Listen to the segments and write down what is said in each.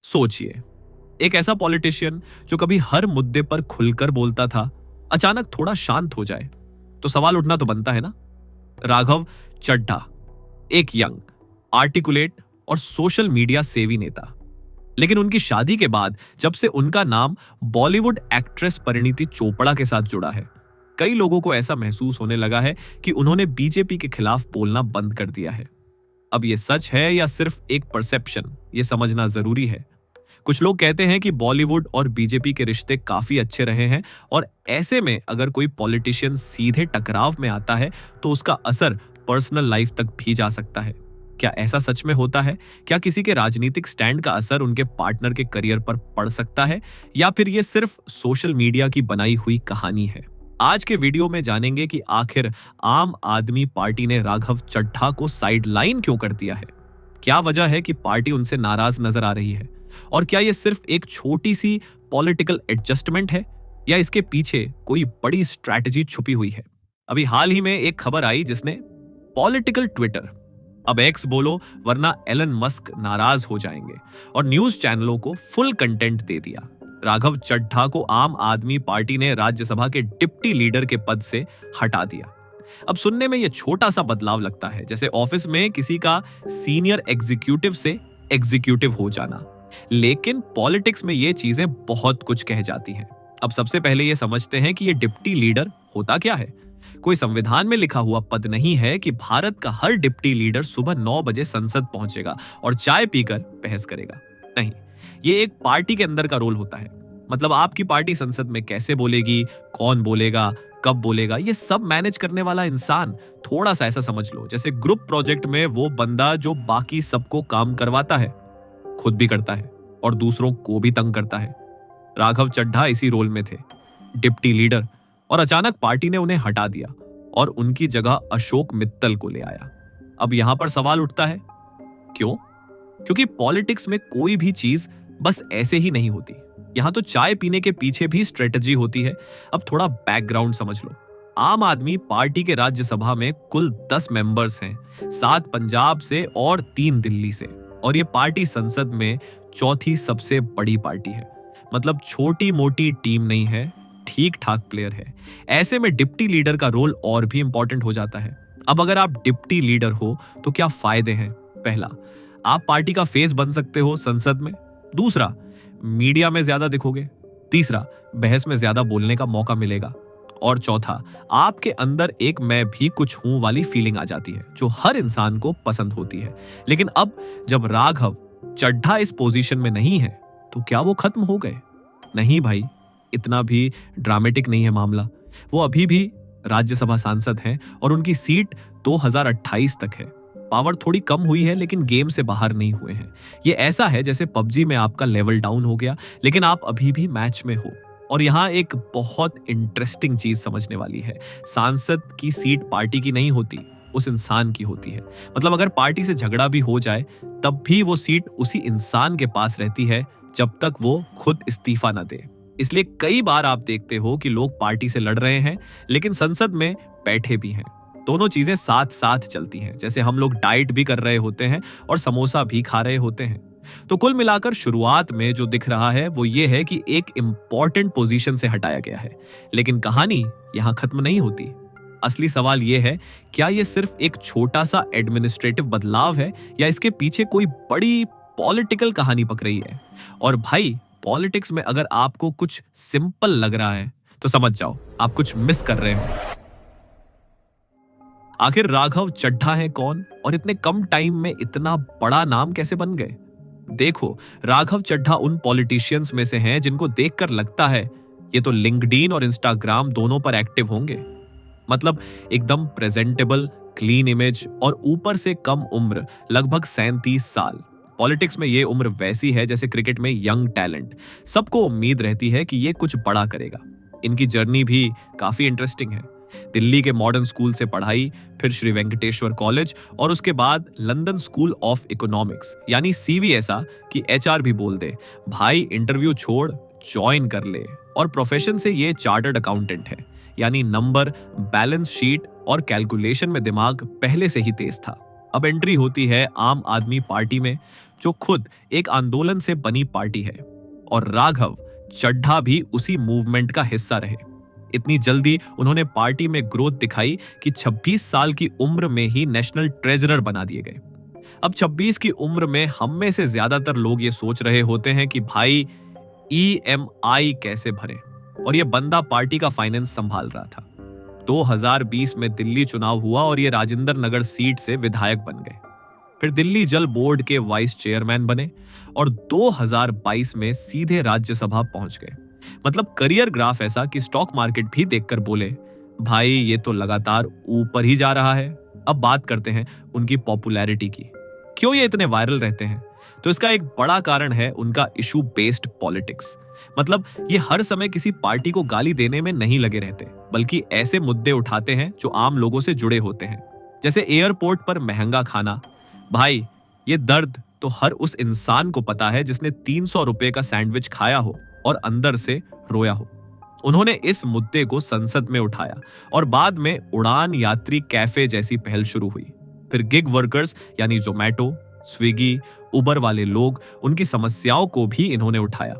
सोचिए, एक ऐसा पॉलिटिशियन जो कभी हर मुद्दे पर खुलकर बोलता था, अचानक थोड़ा शांत हो जाए, तो सवाल उठना तो बनता है ना। राघव चड्ढा, एक यंग, आर्टिकुलेट और सोशल मीडिया सेवी नेता। लेकिन उनकी शादी के बाद जब से उनका नाम बॉलीवुड एक्ट्रेस परिणीति चोपड़ा के साथ जुड़ा है, कई लोगों को ऐसा महसूस होने लगा है कि उन्होंने बीजेपी के खिलाफ बोलना बंद कर दिया है। अब ये सच है या सिर्फ एक परसेप्शन, ये समझना जरूरी है। कुछ लोग कहते हैं कि बॉलीवुड और बीजेपी के रिश्ते काफी अच्छे रहे हैं और ऐसे में अगर कोई पॉलिटिशियन सीधे टकराव में आता है तो उसका असर पर्सनल लाइफ तक भी जा सकता है। क्या ऐसा सच में होता है? क्या किसी के राजनीतिक स्टैंड का असर उनके पार्टनर के करियर पर पड़ सकता है, या फिर ये सिर्फ सोशल मीडिया की बनाई हुई कहानी है? आज के वीडियो में जानेंगे कि आखिर आम आदमी पार्टी ने राघव चड्ढा को साइडलाइन क्यों कर दिया है। क्या वजह है कि पार्टी उनसे नाराज नजर आ रही है, और क्या यह सिर्फ एक छोटी सी पॉलिटिकल एडजस्टमेंट है या इसके पीछे कोई बड़ी स्ट्रैटेजी छुपी हुई है। अभी हाल ही में एक खबर आई जिसने पॉलिटिकल ट्विटर, अब एक्स बोलो वरना एलन मस्क नाराज हो जाएंगे, और न्यूज चैनलों को फुल कंटेंट दे दिया। राघव चड्ढा को आम आदमी पार्टी ने राज्यसभा के डिप्टी लीडर के पद से हटा दिया। अब सुनने में यह छोटा सा बदलाव लगता है, जैसे ऑफिस में किसी का सीनियर एग्जीक्यूटिव से एग्जीक्यूटिव हो जाना, लेकिन पॉलिटिक्स में ये चीजें बहुत कुछ कह जाती हैं। अब सबसे पहले ये समझते हैं कि ये डिप्टी लीडर होता क्या है। कोई संविधान में लिखा हुआ पद नहीं है कि भारत का हर डिप्टी लीडर सुबह 9 बजे संसद पहुंचेगा और चाय पीकर बहस करेगा। नहीं, ये एक पार्टी के अंदर का रोल होता है। मतलब आपकी पार्टी संसद में कैसे बोलेगी, कौन बोलेगा, कब बोलेगा, ये सब मैनेज करने वाला इंसान। थोड़ा सा ऐसा समझ लो जैसे ग्रुप प्रोजेक्ट में वो बंदा जो बाकी सबको काम करवाता है, खुद भी करता है और दूसरों को भी तंग करता है। राघव चड्ढा इसी रोल में थे, डिप्टी लीडर, और अचानक पार्टी ने उन्हें हटा दिया और उनकी जगह अशोक मित्तल को ले आया। अब यहां पर सवाल उठता है, क्यों? क्योंकि पॉलिटिक्स में कोई भी चीज बस ऐसे ही नहीं होती। यहां तो चाय पीने के पीछे भी स्ट्रेटजी होती है। अब थोड़ा बैकग्राउंड समझ लो। आम आदमी पार्टी के राज्यसभा में कुल 10 मेंबर्स हैं, 7 पंजाब से और 3 दिल्ली से, और ये पार्टी संसद में चौथी सबसे बड़ी पार्टी है। मतलब छोटी मोटी टीम नहीं है, ठीक ठाक प्लेयर है। ऐसे में डिप्टी लीडर का रोल और भी इंपॉर्टेंट हो जाता है। अब अगर आप डिप्टी लीडर हो तो क्या फायदे हैं? पहला, आप पार्टी का फेस बन सकते हो संसद में। दूसरा, मीडिया में ज्यादा दिखोगे। तीसरा, बहस में ज्यादा बोलने का मौका मिलेगा। और चौथा, आपके अंदर एक मैं भी कुछ हूं वाली फीलिंग आ जाती है जो हर इंसान को पसंद होती है। लेकिन अब जब राघव चड्ढा इस पोजीशन में नहीं है तो क्या वो खत्म हो गए? नहीं भाई, इतना भी ड्रामेटिक नहीं है मामला। वो अभी भी राज्यसभा सांसद हैं और उनकी सीट 2028 तक है। पावर थोड़ी कम हुई है लेकिन गेम से बाहर नहीं हुए हैं। ये ऐसा है जैसे पबजी में आपका लेवल डाउन हो गया लेकिन आप अभी भी मैच में हो। और यहाँ एक बहुत इंटरेस्टिंग चीज समझने वाली है, सांसद की सीट पार्टी की नहीं होती, उस इंसान की होती है। मतलब अगर पार्टी से झगड़ा भी हो जाए तब भी वो सीट उसी इंसान के पास रहती है जब तक वो खुद इस्तीफा न दे। इसलिए कई बार आप देखते हो कि लोग पार्टी से लड़ रहे हैं लेकिन संसद में बैठे भी हैं। दोनों चीजें साथ साथ चलती हैं, जैसे हम लोग डाइट भी कर रहे होते हैं और समोसा भी खा रहे होते हैं। तो कुल मिलाकर शुरुआत में जो दिख रहा है वो ये है कि एक इंपॉर्टेंट पोजीशन से हटाया गया है, लेकिन कहानी यहां खत्म नहीं होती। असली सवाल ये है, क्या ये सिर्फ एक छोटा सा एडमिनिस्ट्रेटिव बदलाव है या इसके पीछे कोई बड़ी पॉलिटिकल कहानी पक रही है? और भाई, पॉलिटिक्स में अगर आपको कुछ सिंपल लग रहा है तो समझ जाओ आप कुछ मिस कर रहे हो। आखिर राघव चड्ढा है कौन और इतने कम टाइम में इतना बड़ा नाम कैसे बन गए? देखो, राघव चड्ढा उन पॉलिटिशियंस में से हैं जिनको देखकर लगता है ये तो लिंक्डइन और इंस्टाग्राम दोनों पर एक्टिव होंगे। मतलब एकदम प्रेजेंटेबल, क्लीन इमेज और ऊपर से कम उम्र, लगभग 37 साल। पॉलिटिक्स में ये उम्र वैसी है जैसे क्रिकेट में यंग टैलेंट। सबको उम्मीद रहती है कि ये कुछ बड़ा करेगा। इनकी जर्नी भी काफी इंटरेस्टिंग है। दिल्ली के मॉडर्न स्कूल से पढ़ाई, फिर श्री वेंकटेश्वर कॉलेज और उसके बाद लंदन स्कूल ऑफ इकोनॉमिक्स, यानी सीवीएसआ की एचआर भी बोल दे। भाई इंटरव्यू छोड़, ज्वाइन कर ले। और प्रोफेशन से ये चार्टर्ड अकाउंटेंट है, यानी नंबर, बैलेंस शीट और कैलकुलेशन में दिमाग पहले से ही तेज था। अब एंट्री होती है आम आदमी पार्टी में, जो खुद एक आंदोलन से बनी पार्टी है, और राघव चड्ढा भी उसी मूवमेंट का हिस्सा रहे। इतनी जल्दी उन्होंने पार्टी में ग्रोथ दिखाई कि 26 साल की उम्र में ही नेशनल ट्रेजरर बना दिए गए। अब 26 की उम्र में हम में से ज्यादातर लोग ये सोच रहे होते हैं कि भाई EMI कैसे भरें, और ये बंदा पार्टी का फाइनेंस संभाल रहा था। 2020 में दिल्ली चुनाव हुआ और ये राजेंद्र नगर सीट से विधायक बन गए। फिर दिल्ली जल बोर्ड के वाइस चेयरमैन बने और 2022 में सीधे राज्यसभा पहुंच गए। मतलब करियर ग्राफ ऐसा कि स्टॉक मार्केट भी देखकर बोले, भाई ये तो लगातार ऊपर ही जा रहा है। अब बात करते हैं उनकी पॉपुलैरिटी की। क्यों ये इतने वायरल रहते हैं? तो इसका एक बड़ा कारण है उनका इशू बेस्ड पॉलिटिक्स। मतलब ये हर समय किसी पार्टी को गाली देने में नहीं लगे रहते, बल्कि ऐसे मुद्दे उठाते हैं जो आम लोगों से जुड़े होते हैं। जैसे एयरपोर्ट पर महंगा खाना। भाई ये दर्द तो हर उस इंसान को पता है जिसने 300 रुपए का सैंडविच खाया हो और अंदर से रोया हो। उन्होंने इस मुद्दे को संसद में उठाया और बाद में उड़ान यात्री कैफे जैसी पहल शुरू हुई। फिर गिग वर्कर्स यानी जोमैटो, स्विगी, उबर वाले लोग, उनकी समस्याओं को भी इन्होंने उठाया।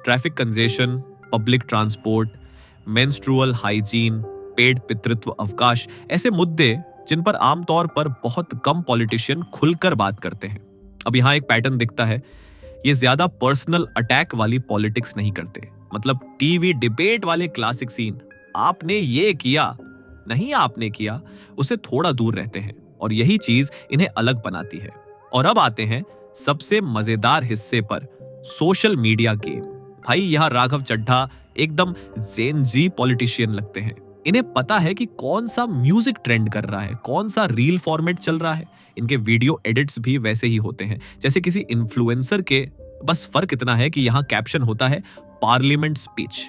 Traffic congestion, public transport, menstrual hygiene, paid पितृत्व अवकाश, ऐसे मुद्दे जिन पर आमतौर पर बहुत कम पॉलिटिशियन खुलकर बात करते हैं। अब यहां एक पैटर्न दिखता है, ये ज्यादा पर्सनल अटैक वाली पॉलिटिक्स नहीं करते। मतलब टीवी डिबेट वाले क्लासिक सीन, आपने ये किया, नहीं आपने किया, उससे थोड़ा दूर रहते हैं, और यही चीज इन्हें अलग बनाती है। और अब आते हैं सबसे मजेदार हिस्से पर, सोशल मीडिया गेम। भाई यहां राघव चड्ढा एकदम जेन जी पॉलिटिशियन लगते हैं। इन्हें पता है कि कौन सा म्यूजिक ट्रेंड कर रहा है, कौन सा रील फॉर्मेट चल रहा है। इनके वीडियो एडिट्स भी वैसे ही होते हैं जैसे किसी इन्फ्लुएंसर के, बस फर्क इतना है कि यहां कैप्शन होता है पार्लियामेंट स्पीच।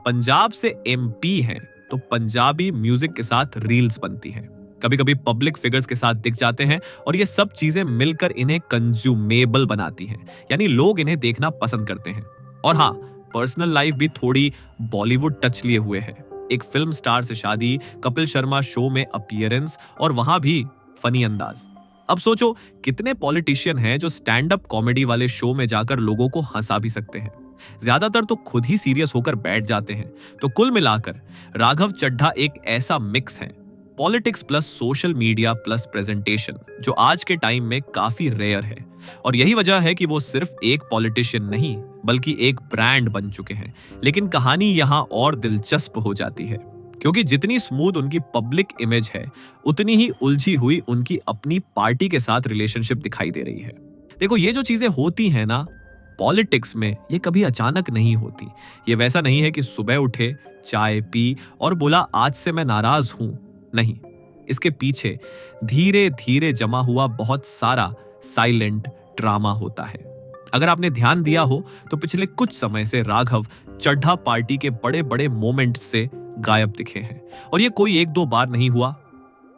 पंजाब से MP हैं तो पंजाबी म्यूजिक के साथ रील्स बनती हैं। कभी कभी पब्लिक फिगर्स के साथ दिख जाते हैं, और ये सब चीजें मिलकर इन्हें कंज्यूमेबल बनाती हैं, यानी लोग इन्हें देखना पसंद करते हैं। और हाँ, पर्सनल लाइफ भी थोड़ी बॉलीवुड टच लिए हुए है। एक फिल्म स्टार से शादी, कपिल शर्मा शो में अपीयरेंस, और वहां भी फनी अंदाज। अब सोचो कितने पॉलिटिशियन हैं जो स्टैंड अप कॉमेडी वाले शो में जाकर लोगों को हंसा भी सकते हैं। ज्यादातर तो खुद ही सीरियस होकर बैठ जाते हैं। तो कुल मिलाकर राघव चड्ढा एक ऐसा मिक्स है, politics plus social media plus presentation, जो आज के टाइम में काफी रेयर है। और यही वजह है कि वो सिर्फ एक पॉलिटिशियन नहीं, बल्कि एक ब्रांड बन चुके हैं। लेकिन कहानी यहां और दिलचस्प हो जाती है, क्योंकि जितनी स्मूथ उनकी पब्लिक इमेज है, उतनी ही उलझी हुई उनकी अपनी पार्टी के साथ रिलेशनशिप दिखाई दे रही है। देखो, ये जो चीजें होती हैं ना पॉलिटिक्स में, ये कभी अचानक नहीं होती। ये वैसा नहीं है कि सुबह उठे, चाय पी और बोला आज से मैं नाराज हूं। नहीं, इसके पीछे धीरे धीरे जमा हुआ बहुत सारा साइलेंट ड्रामा होता है। अगर आपने ध्यान दिया हो तो पिछले कुछ समय से राघव चड्ढा पार्टी के बड़े बड़े मोमेंट्स से गायब दिखे हैं, और ये कोई एक दो बार नहीं हुआ,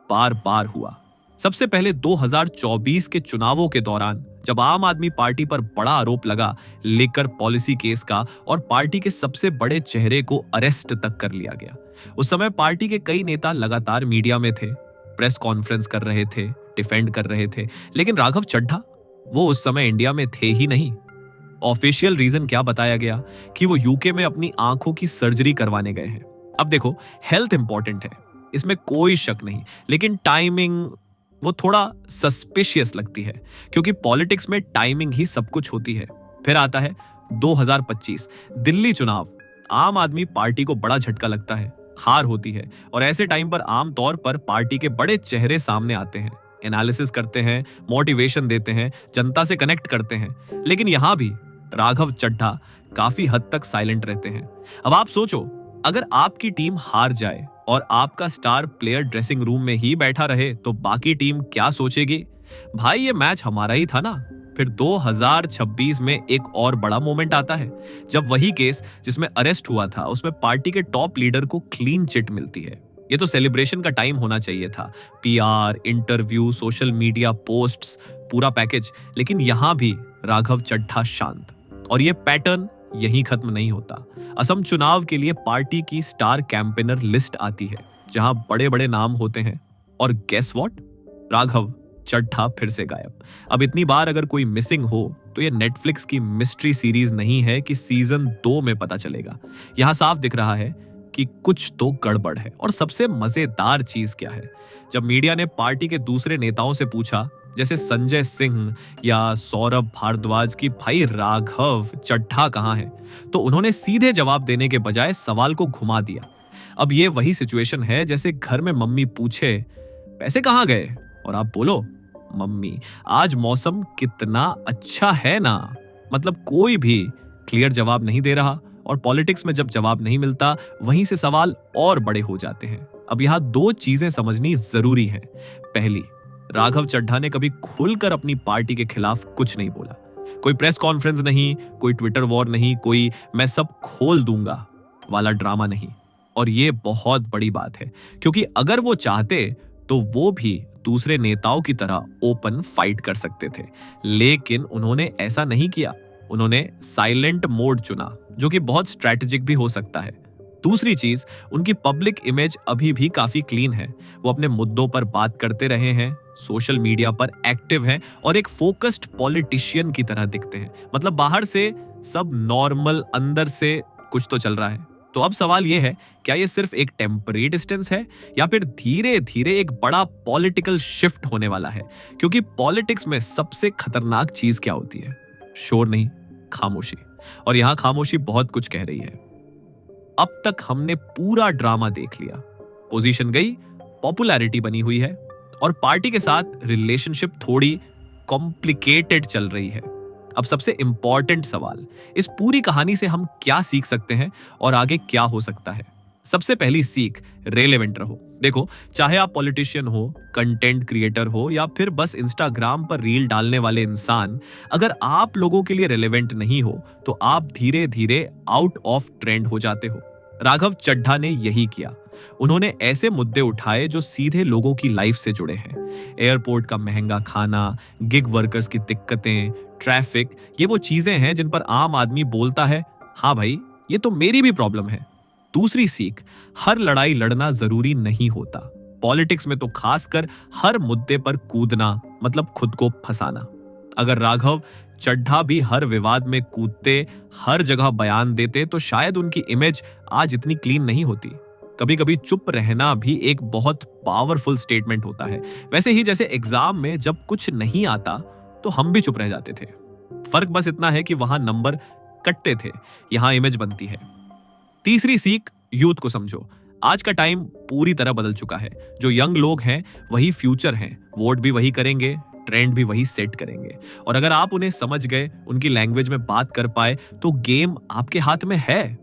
बार बार हुआ। सबसे पहले 2024 के चुनावों के दौरान, जब आम आदमी पार्टी पर बड़ा आरोप लगा लेकर पॉलिसी केस का, और पार्टी के सबसे बड़े चेहरे को अरेस्ट तक कर लिया गया। उस समय पार्टी के कई नेता लगातार मीडिया में थे, प्रेस कॉन्फ्रेंस कर रहे थे, डिफेंड कर रहे थे, लेकिन राघव चड्ढा वो उस समय इंडिया में थे ही नहीं। ऑफिशियल रीजन क्या बताया गया कि वो यूके में अपनी आंखों की सर्जरी करवाने गए हैं। अब देखो, हेल्थ इंपॉर्टेंट है, इसमें कोई शक नहीं, लेकिन टाइमिंग वो थोड़ा सस्पिशियस लगती है, क्योंकि पॉलिटिक्स में टाइमिंग ही सब कुछ होती है। फिर आता है 2025 दिल्ली चुनाव। आम आदमी पार्टी को बड़ा झटका लगता है, हार होती है, और ऐसे टाइम पर आमतौर पर पार्टी के बड़े चेहरे सामने आते हैं, एनालिसिस करते हैं, मोटिवेशन देते हैं, जनता से कनेक्ट करते हैं। लेकिन यहां भी राघव चड्ढा काफी हद तक साइलेंट रहते हैं। अब आप सोचो, अगर आपकी टीम हार जाए और आपका स्टार प्लेयर ड्रेसिंग रूम में ही बैठा रहे तो बाकी टीम क्या सोचेगी? भाई ये मैच हमारा ही था ना। फिर 2026 में एक और बड़ा मोमेंट आता है, जब वही केस जिसमें अरेस्ट हुआ था उसमें पार्टी के टॉप लीडर को क्लीन चिट मिलती है। ये तो सेलिब्रेशन का टाइम होना चाहिए था, PR, interview, social media posts, पूरा पैकेज। लेकिन यहां भी राघव चड्ढा शांत, और ये पैटर्न यहीं खत्म नहीं होता। असम चुनाव के लिए पार्टी की स्टार कैंपेनर लिस्ट आती है, जहां बड़े बड़े नाम होते हैं, और गेस व्हाट, राघव चड्ढा फिर से गायब। अब इतनी बार अगर कोई मिसिंग हो तो ये नेटफ्लिक्स की मिस्ट्री सीरीज नहीं है कि सीजन 2 में पता चलेगा। यहां साफ दिख रहा है कि कुछ तो गड़बड़ है। और सबसे मजेदार चीज क्या है, जब मीडिया ने पार्टी के दूसरे नेताओं से पूछा, जैसे संजय सिंह या सौरभ भारद्वाज की भाई राघव चड्ढा कहां है, तो उन्होंने सीधे जवाब देने के बजाय सवाल को घुमा दिया। अब ये वही सिचुएशन है जैसे घर में मम्मी पूछे पैसे कहां गए और आप बोलो मम्मी आज मौसम कितना अच्छा है ना। मतलब कोई भी क्लियर जवाब नहीं दे रहा। और पॉलिटिक्स में जब जवाब नहीं मिलता वहीं से सवाल और बड़े हो जाते हैं। अब यहां दो चीजें समझनी जरूरी हैं। पहली, राघव चड्ढा ने कभी खुलकर अपनी पार्टी के खिलाफ कुछ नहीं बोला। कोई प्रेस कॉन्फ्रेंस नहीं, कोई ट्विटर वॉर नहीं, कोई मैं सब खोल दूंगा वाला ड्रामा नहीं। और ये बहुत बड़ी बात है, क्योंकि अगर वो चाहते तो वो भी दूसरे नेताओं की तरह ओपन फाइट कर सकते थे, लेकिन उन्होंने ऐसा नहीं किया। उन्होंने साइलेंट मोड चुना, जो कि बहुत स्ट्रैटेजिक भी हो सकता है। दूसरी चीज, उनकी पब्लिक इमेज अभी भी काफी क्लीन है। वो अपने मुद्दों पर बात करते रहे हैं, सोशल मीडिया पर एक्टिव हैं और एक फोकस्ड पॉलिटिशियन की तरह दिखते हैं। मतलब बाहर से सब नॉर्मल, अंदर से कुछ तो चल रहा है। तो अब सवाल यह है, क्या ये सिर्फ एक टेम्परेरी डिस्टेंस है या फिर धीरे धीरे एक बड़ा पॉलिटिकल शिफ्ट होने वाला है? क्योंकि पॉलिटिक्स में सबसे खतरनाक चीज क्या होती है? शोर नहीं, खामोशी। और यहां खामोशी बहुत कुछ कह रही है। अब तक हमने पूरा ड्रामा देख लिया। पोजीशन गई, पॉपुलैरिटी बनी हुई है और पार्टी के साथ रिलेशनशिप थोड़ी कॉम्प्लिकेटेड चल रही है। अब सबसे इंपॉर्टेंट सवाल, इस पूरी कहानी से हम क्या सीख सकते हैं और आगे क्या हो सकता है? सबसे पहली सीख, रेलेवेंट रहो। देखो, चाहे आप पॉलिटिशियन हो, कंटेंट क्रिएटर हो या फिर बस इंस्टाग्राम पर रील डालने वाले इंसान, अगर आप लोगों के लिए रेलेवेंट नहीं हो तो आप धीरे धीरे आउट ऑफ ट्रेंड हो जाते हो। राघव चड्ढा ने यही किया। उन्होंने ऐसे मुद्दे उठाए जो सीधे लोगों की लाइफ से जुड़े हैं। एयरपोर्ट का महंगा खाना, गिग वर्कर्स की दिक्कतें, ट्रैफिक, ये वो चीजें हैं जिन पर आम आदमी बोलता है, हाँ भाई ये तो मेरी भी प्रॉब्लम है। दूसरी सीख, हर लड़ाई लड़ना जरूरी नहीं होता। पॉलिटिक्स में तो खासकर हर मुद्दे पर कूदना मतलब खुद को फंसाना। अगर राघव चड्ढा भी हर विवाद में कूदते, हर जगह बयान देते, तो शायद उनकी इमेज आज इतनी क्लीन नहीं होती। कभी कभी चुप रहना भी एक बहुत पावरफुल स्टेटमेंट होता है। वैसे ही जैसे एग्जाम में जब कुछ नहीं आता तो हम भी चुप रह जाते थे। फर्क बस इतना है कि वहां नंबर कटते थे, यहां इमेज बनती है। तीसरी सीख, यूथ को समझो। आज का टाइम पूरी तरह बदल चुका है। जो यंग लोग हैं वही फ्यूचर हैं। वोट भी वही करेंगे, ट्रेंड भी वही सेट करेंगे। और अगर आप उन्हें समझ गए, उनकी लैंग्वेज में बात कर पाए, तो गेम आपके हाथ में है।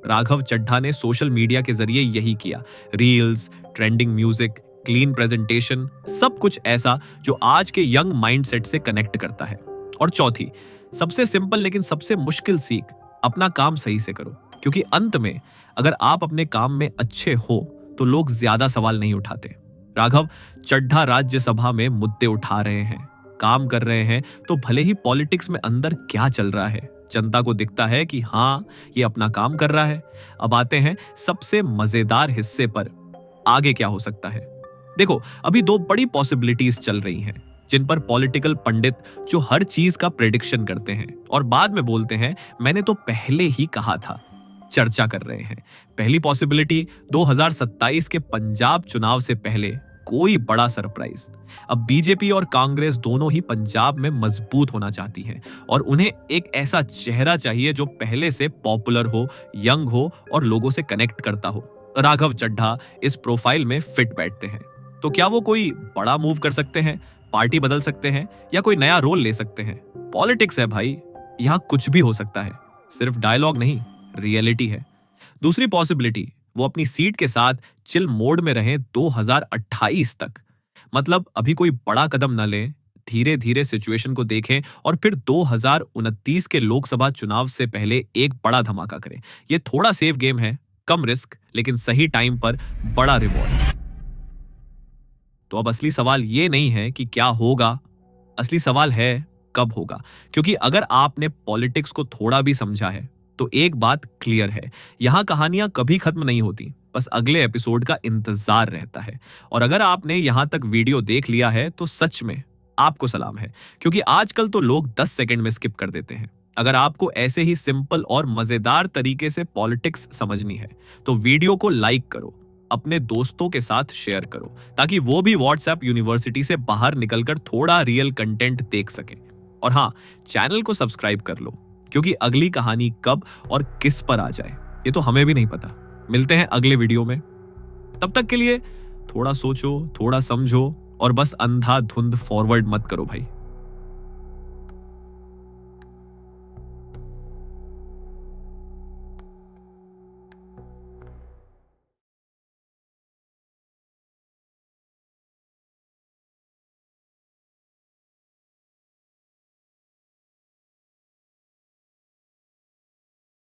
राघव चड्ढा ने सोशल मीडिया के जरिए यही किया। Reels, trending music, clean presentation, सब कुछ ऐसा जो आज के यंग माइंडसेट से कनेक्ट करता है। और चौथी, सबसे सिंपल लेकिन सबसे मुश्किल सीख, अपना काम सही से करो। क्योंकि अंत में अगर आप अपने काम में अच्छे हो तो लोग ज्यादा सवाल नहीं उठाते। राघव चड्ढा राज्यसभा में मुद्दे उठा रहे हैं, काम कर रहे हैं, तो भले ही पॉलिटिक्स में अंदर क्या चल रहा है, जनता को दिखता है कि हाँ ये अपना काम कर रहा है। अब आते हैं सबसे मजेदार हिस्से पर, आगे क्या हो सकता है। देखो, अभी दो बड़ी पॉसिबिलिटीज चल रही हैं जिन पर पॉलिटिकल पंडित जो हर चीज का प्रेडिक्शन करते हैं और बाद में बोलते हैं मैंने तो पहले ही कहा था, चर्चा कर रहे हैं। पहली पॉसिबिलिटी, 2027 के पंजाब चुनाव से पहले कोई बड़ा सरप्राइज। अब बीजेपी और कांग्रेस दोनों ही पंजाब में मजबूत होना चाहती हैं और उन्हें एक ऐसा चेहरा चाहिए जो पहले से पॉपुलर हो, यंग हो और लोगों से कनेक्ट करता हो। राघव चड्ढा इस प्रोफाइल में फिट बैठते हैं। तो क्या वो कोई बड़ा मूव कर सकते हैं, पार्टी बदल सकते हैं या कोई नया रोल ले सकते हैं? पॉलिटिक्स है भाई, यहां कुछ भी हो सकता है। सिर्फ डायलॉग नहीं, रियलिटी है। दूसरी पॉसिबिलिटी, वो अपनी सीट के साथ चिल मोड में रहें 2028 तक। मतलब अभी कोई बड़ा कदम न लें, धीरे धीरे सिचुएशन को देखें और फिर 2029 के लोकसभा चुनाव से पहले एक बड़ा धमाका करें। ये थोड़ा सेफ गेम है, कम रिस्क लेकिन सही टाइम पर बड़ा रिवॉर्ड। तो अब असली सवाल ये नहीं है कि क्या होगा, असली सवाल है कब होगा। क्योंकि अगर आपने पॉलिटिक्स को थोड़ा भी समझा है तो एक बात क्लियर है, यहां कहानियां कभी खत्म नहीं होती, बस अगले एपिसोड का इंतजार रहता है। और अगर आपने यहां तक वीडियो देख लिया है तो सच में आपको सलाम है, क्योंकि आजकल तो लोग 10 सेकंड में स्किप कर देते हैं। अगर आपको ऐसे ही सिंपल और मजेदार तरीके से पॉलिटिक्स समझनी है तो वीडियो को लाइक करो, अपने दोस्तों के साथ शेयर करो, ताकि वो भी व्हाट्सएप यूनिवर्सिटी से बाहर निकलकर थोड़ा रियल कंटेंट देख सके। और हाँ, चैनल को सब्सक्राइब कर लो, क्योंकि अगली कहानी कब और किस पर आ जाए ये तो हमें भी नहीं पता। मिलते हैं अगले वीडियो में, तब तक के लिए थोड़ा सोचो, थोड़ा समझो और बस अंधाधुंध फॉरवर्ड मत करो भाई।